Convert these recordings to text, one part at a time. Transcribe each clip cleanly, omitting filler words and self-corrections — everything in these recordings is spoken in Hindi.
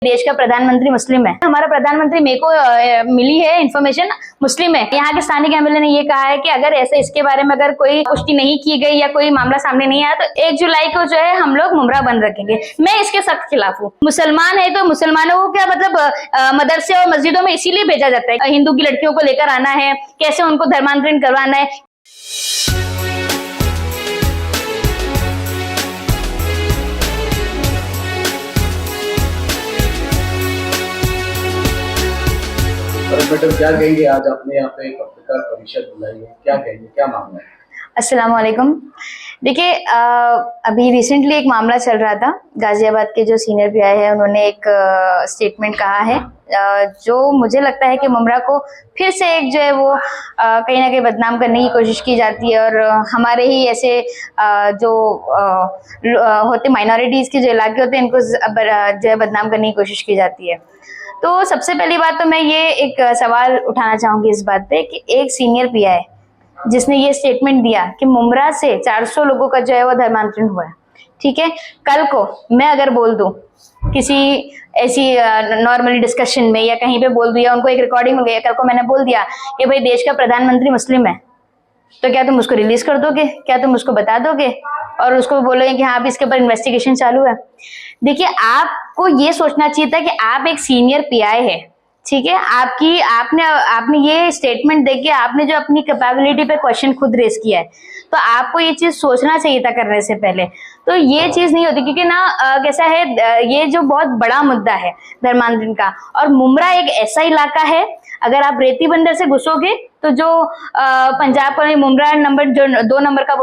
देश का प्रधानमंत्री मुस्लिम है। हमारा प्रधानमंत्री मेरे को मिली है इन्फॉर्मेशन मुस्लिम है। यहाँ के स्थानीय एमएलए ने ये कहा है कि अगर ऐसे इसके बारे में अगर कोई पुष्टि नहीं की गई या कोई मामला सामने नहीं आया तो 1 जुलाई को जो है हम लोग मुमरा बंद रखेंगे। मैं इसके सख्त खिलाफ हूँ। मुसलमान है तो मुसलमानों को क्या मतलब मदरसे और मस्जिदों में इसीलिए भेजा जाता है हिंदू की लड़कियों को लेकर आना है, कैसे उनको धर्मांतरण करवाना है। मैडम क्या कहेंगे, आज आपने यहाँ पे पत्रकार परिषद बुलाई है, क्या कहेंगे, क्या मामला है? अस्सलाम वालेकुम। देखिए अभी रिसेंटली एक मामला चल रहा था। गाजियाबाद के जो सीनियर पीआई है उन्होंने एक स्टेटमेंट कहा है जो मुझे लगता है कि मुमरा को फिर से एक जो है वो कहीं ना कहीं बदनाम करने की कोशिश की जाती है और हमारे ही ऐसे जो होते माइनॉरिटीज़ के जो इलाके होते हैं इनको जो है बदनाम करने की कोशिश की जाती है। तो सबसे पहली बात तो मैं ये एक सवाल उठाना चाहूँगी इस बात पे कि एक सीनियर पीआई जिसने ये स्टेटमेंट दिया कि मुमरा से 400 लोगों का जो है वो धर्मांतरण हुआ है, ठीक है। कल को मैं अगर बोल दूं किसी ऐसी नॉर्मली डिस्कशन में या कहीं पे बोल दूं या उनको एक रिकॉर्डिंग हो गई, कल को मैंने बोल दिया कि भाई देश का प्रधानमंत्री मुस्लिम है, तो क्या तुम उसको रिलीज कर दोगे? क्या तुम उसको बता दोगे और उसको बोलोगे कि हाँ अब इसके ऊपर इन्वेस्टिगेशन चालू है? देखिए आपको ये सोचना चाहिए था कि आप एक सीनियर पीआई है, ठीक है। आपने ये स्टेटमेंट देके आपने जो अपनी कैपेबिलिटी पे क्वेश्चन खुद रेस किया है, तो आपको ये चीज सोचना चाहिए था करने से पहले। तो ये चीज नहीं होती क्योंकि ना कैसा है, ये जो बहुत बड़ा मुद्दा है धर्मांतरण का, और मुमरा एक ऐसा इलाका है, अगर आप रेती बंदर से घुसोगे तो जो पंजाब का मुमरा नंबर जो 2 नंबर का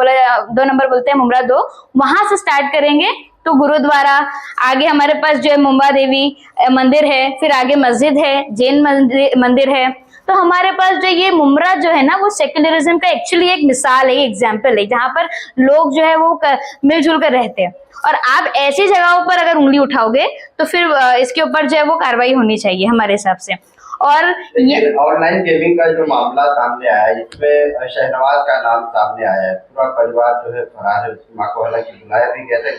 दो नंबर बोलते हैं मुमरा 2, वहां से स्टार्ट करेंगे तो गुरुद्वारा, आगे हमारे पास जो है मुंबा देवी मंदिर है, फिर आगे मस्जिद है, जैन मंदिर है। तो हमारे पास जो ये मुमरा जो है ना वो सेक्युलरिज्म का एक्चुअली एक मिसाल है, एग्जाम्पल है, जहाँ पर लोग जो है वो मिलजुल कर रहते हैं। और आप ऐसी जगहों पर अगर उंगली उठाओगे तो फिर इसके ऊपर जो है वो कार्रवाई होनी चाहिए हमारे हिसाब से। और ये ऑनलाइन गेमिंग का जो मामला सामने आया है, इसमें शहनवाज का नाम सामने आया है, पूरा परिवार जो है फरार है, उसकी मां को हालांकि बुलाया भी गया था,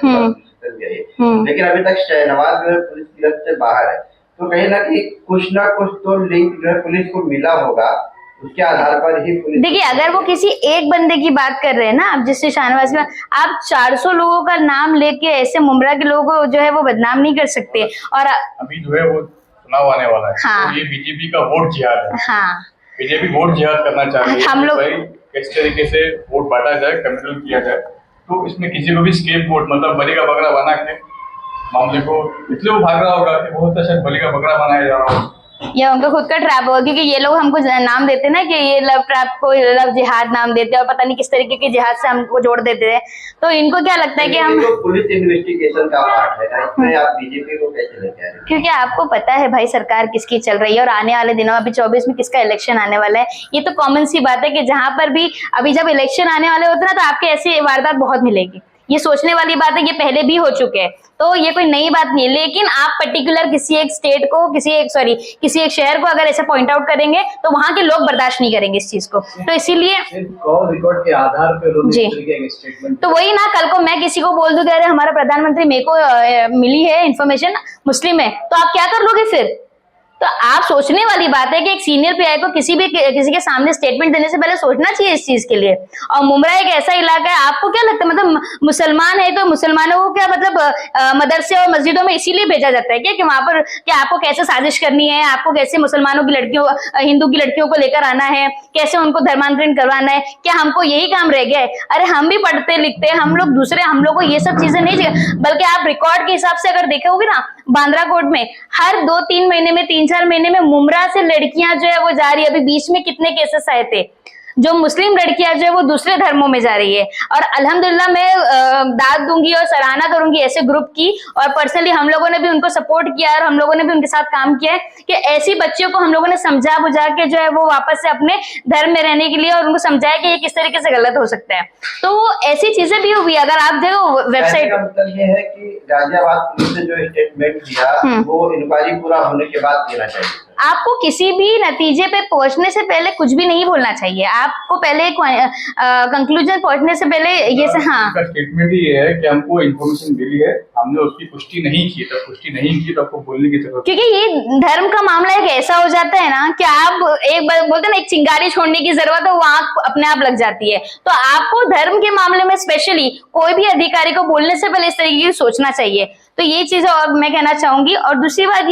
लेकिन अभी तक शहनवाज जो है पुलिस गिरफ्त से बाहर है। तो कहीं ना कुछ तो लिंक जो है पुलिस को मिला होगा, उसके आधार पर ही पुलिस। देखिए अगर वो किसी एक बंदे की बात कर रहे हैं ना, आप जिससे शहनवाज में आप 400 लोगों का नाम लेके ऐसे मुमरा के लोगों को जो है वो बदनाम नहीं कर सकते। और अभी जो है वो चुनाव आने वाला है, हाँ, तो ये बीजेपी का वोट जिहाद है। हाँ, बीजेपी वोट जिहाद करना चाह रही है। हम लोग किस तरीके से वोट बांटा जाए, कम्युनल किया जाए, तो इसमें किसी को भी स्केप वोट मतलब बलि का बकरा बना के मामले को, इसलिए वो भाग रहा होगा कि बहुत अच्छा बलि का बकरा बनाया जा रहा है, या उनका खुद का ट्रैप होगा। क्योंकि ये लोग हमको नाम देते ना कि ये लव ट्रैप को लव जिहाद नाम देते हैं और पता नहीं किस तरीके के जिहाद से हमको जोड़ देते हैं। तो इनको क्या लगता है कि हम पुलिस इन्वेस्टिगेशन का पार्ट है, इसमें आप बीजेपी को कैसे लेके आ रहे हैं? क्योंकि आपको पता है भाई सरकार किसकी चल रही है और आने वाले दिनों अभी 24 में किसका इलेक्शन आने वाला है। ये तो कॉमन सी बात है कि जहां पर भी अभी जब इलेक्शन आने वाले होते हैं ना तो आपके ऐसी वारदात बहुत मिलेगी। ये सोचने वाली बात है, ये पहले भी हो चुके हैं, तो ये कोई नई बात नहीं है। लेकिन आप पर्टिकुलर किसी एक स्टेट को किसी एक शहर को अगर ऐसे पॉइंट आउट करेंगे तो वहां के लोग बर्दाश्त नहीं करेंगे इस चीज को। तो इसीलिए रिकॉर्ड के आधार पर जी, तो वही ना, कल को मैं किसी को बोल दूं कि अरे हमारा प्रधानमंत्री मेरे को मिली है इन्फॉर्मेशन मुस्लिम है, तो आप क्या कर लोगे फिर? तो आप सोचने वाली बात है कि एक सीनियर पीआई को किसी के सामने स्टेटमेंट देने से पहले सोचना चाहिए इस चीज के लिए। और मुमरा एक ऐसा इलाका है, आपको क्या लगता है मतलब मुसलमान है तो मुसलमानों को क्या मतलब मदरसे और मस्जिदों में इसीलिए भेजा जाता है क्या कि वहां पर क्या आपको कैसे साजिश करनी है, आपको कैसे मुसलमानों की लड़कियों हिंदू की लड़कियों को लेकर आना है, कैसे उनको धर्मांतरण करवाना है? क्या हमको यही काम रह गया है? अरे हम भी पढ़ते लिखते हैं, हम लोग को ये सब चीजें नहीं चाहिए। बल्कि आप रिकॉर्ड के हिसाब से अगर देखोगे ना, बांद्राकोट में हर 2-3 महीने में 3-4 महीने में मुमरा से लड़कियां जो है वो जा रही है। अभी बीच में कितने केसेस आए थे जो मुस्लिम लड़कियां जो है वो दूसरे धर्मों में जा रही है। और अल्हम्दुलिल्लाह मैं दाद दूंगी और सराहना करूंगी ऐसे ग्रुप की, और पर्सनली हम लोगों ने भी उनको सपोर्ट किया और हम लोगों ने भी उनके साथ काम किया है कि ऐसी बच्चियों को हम लोगों ने समझा बुझा के जो है वो वापस से अपने धर्म में रहने के लिए, और उनको समझाया कि ये किस तरीके से गलत हो सकता है। तो ऐसी चीजें भी हुई। अगर आप देखो वेबसाइट, मतलब ये है कि गाजियाबाद पुलिस ने जो स्टेटमेंट दिया वो इंक्वायरी पूरा होने के बाद देना चाहिए। आपको किसी भी नतीजे पे पहुंचने से पहले कुछ भी नहीं बोलना चाहिए। आपको पहले कंक्लूजन पहुंचने से पहले ये से हाँ स्टेटमेंट ये है कि हमको इन्फॉर्मेशन मिली है, हमने उसकी पुष्टि नहीं की, तब पुष्टि नहीं की तो आपको बोलने की जरूरत। क्योंकि ये धर्म का मामला एक ऐसा हो जाता है ना कि आप एक बार बोलते हैं ना, एक चिंगारी छोड़ने की जरूरत है, वो आग अपने आप लग जाती है। तो आपको धर्म के मामले में स्पेशली कोई भी अधिकारी को बोलने से पहले इस तरीके की सोचना चाहिए। तो ये चीज और मैं कहना चाहूंगी। और दूसरी बात,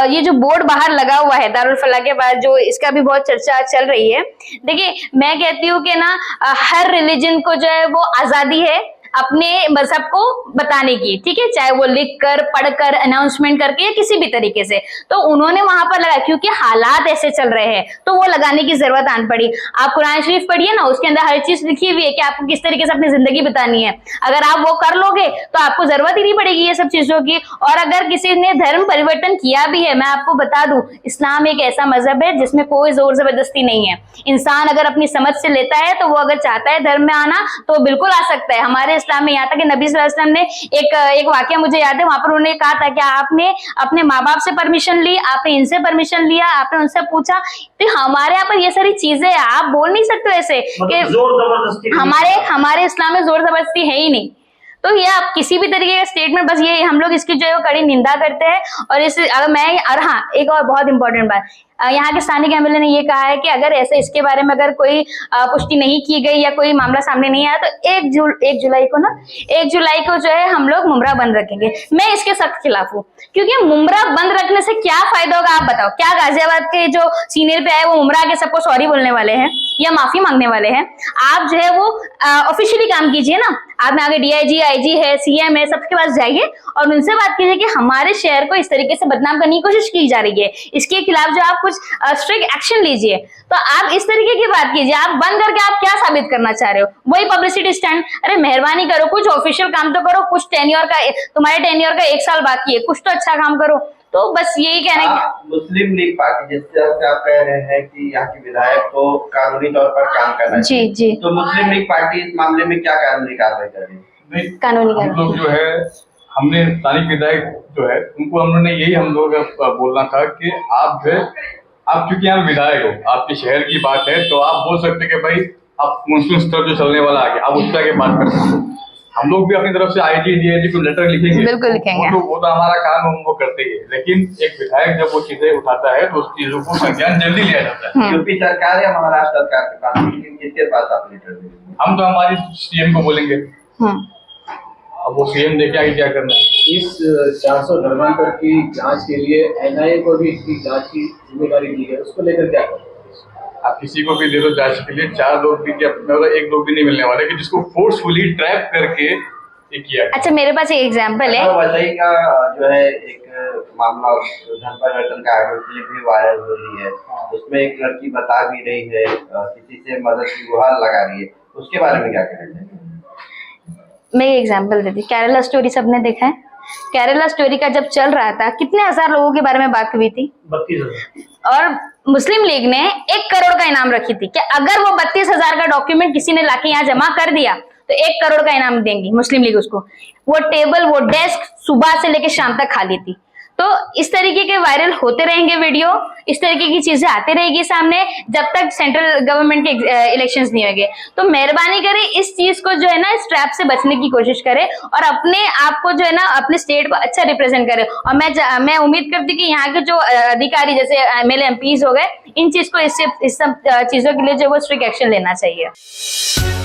ये जो बोर्ड बाहर लगा हुआ है दारुल फलाह के पास, जो इसका भी बहुत चर्चा चल रही है। देखिए, मैं कहती हूँ कि ना हर रिलीजन को जो है वो आजादी है अपने मजहब को बताने की, ठीक है, चाहे वो लिख कर, पढ़कर, अनाउंसमेंट करके या किसी भी तरीके से। तो उन्होंने वहां पर लगा क्योंकि हालात ऐसे चल रहे हैं, तो वो लगाने की जरूरत आन पड़ी। आप कुरान शरीफ पढ़िए ना, उसके अंदर हर चीज लिखी हुई है कि आपको किस तरीके से अपनी जिंदगी बितानी है। अगर आप वो कर लोगे तो आपको जरूरत ही नहीं पड़ेगी ये सब चीजों की। और अगर किसी ने धर्म परिवर्तन किया भी है, मैं आपको बता दूं, इस्लाम एक ऐसा मजहब है जिसमें कोई जोर जबरदस्ती नहीं है। इंसान अगर अपनी समझ से लेता है तो वो अगर चाहता है धर्म में आना तो बिल्कुल आ सकता है। हमारे इस्लाम में यहाँ तक कि नबी सल्लल्लाहु अलैहि वसल्लम ने एक वाकया मुझे याद है, वहां पर उन्होंने कहा था कि आपने अपने माँ बाप से परमिशन ली, आपने इनसे परमिशन लिया, आपने उनसे पूछा। तो हमारे यहाँ पर ये सारी चीजें आप बोल नहीं सकते ऐसे कि जोर जबरदस्ती, हमारे इस्लाम में जोर जबरदस्ती है ही नहीं। तो ये आप किसी भी तरीके का स्टेटमेंट, बस ये हम लोग इसकी जो है वो कड़ी निंदा करते हैं। और इस अगर मैं और हाँ, एक और बहुत इंपॉर्टेंट बात, यहाँ के स्थानीय एमएलए ने ये कहा है कि अगर ऐसे इसके बारे में अगर कोई पुष्टि नहीं की गई या कोई मामला सामने नहीं आया तो 1 जुलाई को जो है हम लोग मुमरा बंद रखेंगे। मैं इसके सख्त खिलाफ हूँ, क्योंकि मुमरा बंद रखने से क्या फायदा होगा आप बताओ। क्या गाजियाबाद के जो सीनियर पे आए वो मुमरा के सबको सॉरी बोलने वाले हैं या माफी मांगने वाले हैं? आप जो है वो ऑफिशियली काम कीजिए ना। आप में आगे डीआईजी, आईजी है, सीएम है, सबके पास जाइए और उनसे बात कीजिए कि हमारे शहर को इस तरीके से बदनाम करने की कोशिश की जा रही है, इसके खिलाफ जो आप कुछ स्ट्रिक्ट एक्शन लीजिए। तो आप इस तरीके की बात कीजिए। आप बंद करके आप क्या साबित करना चाह रहे हो? वही पब्लिसिटी स्टंट। अरे मेहरबानी करो, कुछ ऑफिशियल काम तो करो। कुछ तुम्हारे टेन्योर का 1 साल बाकी है, कुछ तो अच्छा काम करो। तो बस यही कहना है। मुस्लिम लीग पार्टी, जिस तरह से आप कह रहे हैं कि यहाँ के विधायक को कानूनी तौर पर काम करना चाहिए, जी, तो मुस्लिम लीग पार्टी इस मामले में क्या कानूनी कार्रवाई कर रही है? कानूनी हम लोग जो है, हमने स्थानीय विधायक जो है उनको हमने यही हम लोग बोलना था कि आप जो है, आप क्योंकि यहाँ विधायक हो, आपके शहर की बात है, तो आप बोल सकते कि भाई आप मुस्लिम स्तर जो चलने वाला आगे, आप उस तरह की बात कर सकते हो। हम लोग भी अपनी तरफ से आईजी, डीआईजी को लेटर लिखेंगे, बिल्कुल लिखेंगे। वो तो हमारा काम हम वो करते हैं। लेकिन एक विधायक जब वो चीजें उठाता है तो उस चीजों को संज्ञान जल्दी लिया जाता है। यूपी सरकार या महाराष्ट्र सरकार के पास, किसके पास आप लेटर देंगे? हम तो हमारी सीएम को बोलेंगे, अब वो सीएम देखे आगे क्या करना है। इस 400 धर्मांतर की जांच के लिए एनआईए को भी इसकी जांच की जिम्मेदारी दी है, उसको लेकर क्या करें? आप किसी को भी दे दो जांच के लिए, 4 लोग भी, एक लोग भी नहीं मिलने वाले कि जिसको फोर्सफुली ट्रैप करके ये किया। अच्छा, मेरे पास एक एग्जांपल है। वसई का जो है एक मामला, धर्म परिवर्तन का ऑडियो क्लिप भी वायरल हो रही है, उसमें एक लड़की बता भी रही है, किसी से मदद की गुहार लगा रही है, उसके बारे में क्या कहना चाहिए? मैं ये एग्जांपल देती हूँ। केरला स्टोरी सबने देखा है। केरला स्टोरी का जब चल रहा था, कितने हजार लोगों के बारे में बात हुई थी? 32,000। और मुस्लिम लीग ने 1 करोड़ का इनाम रखी थी कि अगर वो 32,000 का डॉक्यूमेंट किसी ने लाके यहाँ जमा कर दिया तो 1 करोड़ का इनाम देंगी मुस्लिम लीग उसको। वो टेबल, वो डेस्क सुबह से लेकर शाम तक खाली थी। तो इस तरीके के वायरल होते रहेंगे वीडियो, इस तरीके की चीजें आती रहेगी सामने जब तक सेंट्रल गवर्नमेंट के इलेक्शंस नहीं होंगे। तो मेहरबानी करें, इस चीज को जो है ना, इस ट्रैप से बचने की कोशिश करें और अपने आप को जो है ना, अपने स्टेट को अच्छा रिप्रेजेंट करें। और मैं उम्मीद करती हूँ कि यहाँ के जो अधिकारी जैसे एमएलए, एमपीज हो गए, इन चीज को इस सब चीजों के लिए जो वो स्ट्रिक्ट एक्शन लेना चाहिए।